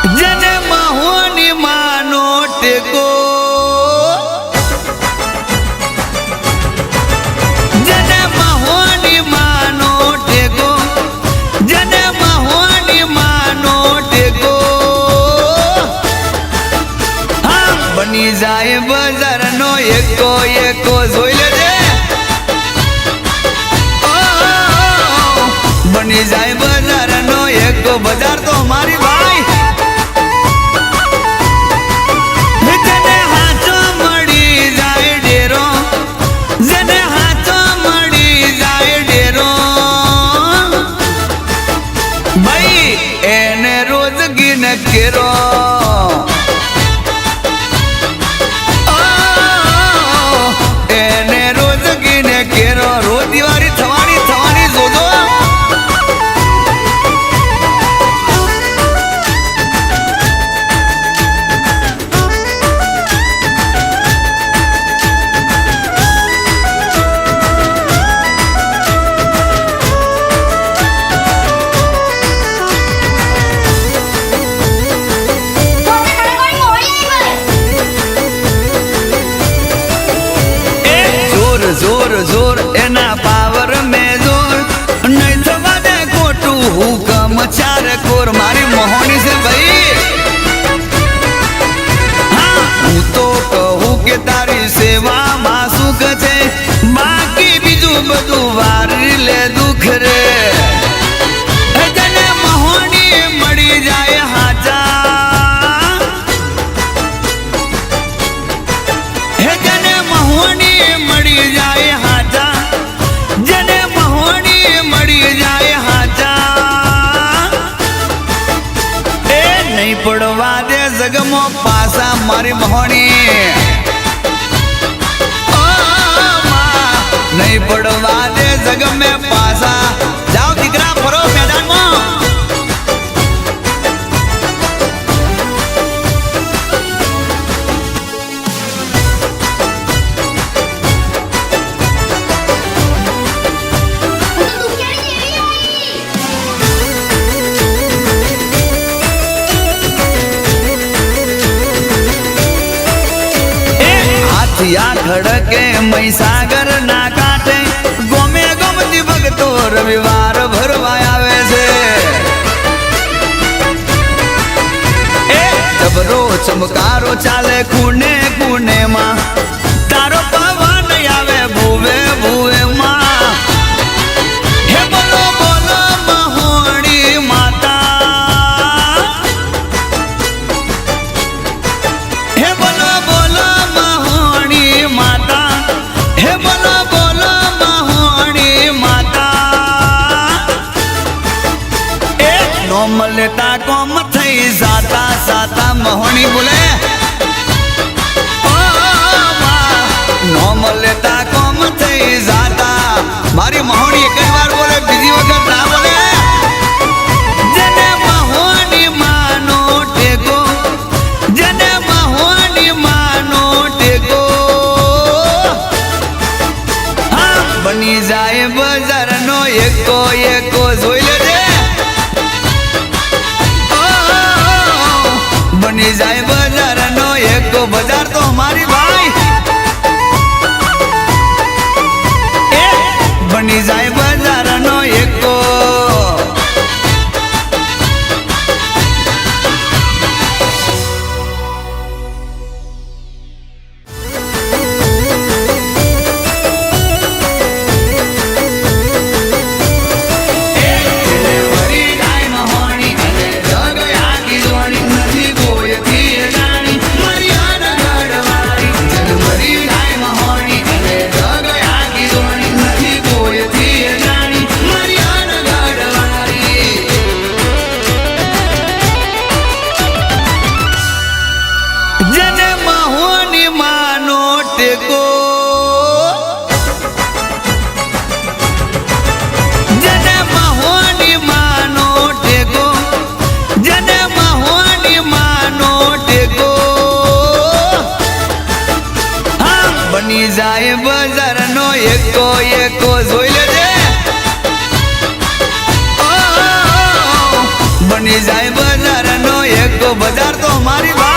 जने महोनी मानो टेको जने महोनी मानो टेको जने महोनी मानो टेको हाँ बनी जाए बजार नो एको एको जोई लेजे बनी जाए बजार नो एको बजार तो हमारी भाई जने हाथों मड़ी जाए डेरो जने हाथों मड़ी जाए डेरो भाई एने रोज गिन केरो एने रोज गिन केरो रोज दिवारी थवानी थवानी जोजो जोर जोर एना पावर में जोर नहीं थवा दे कोटू हुकम चार कोर मारी मोहनी से भाई हाँ हूँ तो कहूँ के तारी सेवा में सुख छे बाकी बीजू बधु वार ले दुख रे जने मोहनी मड़ी जाए हाजा जने मोहनी मड़ी जाए हाजा जने मोहनी मड़ी जाए हाजा ए नहीं पड़वा दे जगमो पासा मारी मोहनी ओ मां नहीं पड़वा दे जग में पासा जाओ दिकरा फरो मैदान में या खड़के मैसागर ना काटे गोमे गोमती भगतो रविवार भरवा आवे से जबरो चमकारो चाले खूने खूने मां तारो पवन आवे भूवे भूवे मां हे बोलो बोलो महोनी माता हे बोलो बोलो माता हे बोलो बोलो महोनी माता एक नोमलता कोम थई जाता साता महोनी बोले ओ मां नोमलता कोम थई जाता मारी महोनी एक बार बोले बीजी वक्त ना बोले जने महोनी मानो टेको जने महोनी मानो टेको बनी जाए बजार नो एको एको जोई लेजे बनी जाए बजार नो एको बजार तो हमारी भाई बनी जाए बजार नो एको बनी जाए बजार नो एको एको जोई लेजे बनी जाए बजार नो एको ભેગો બજાર તો અમારી વાત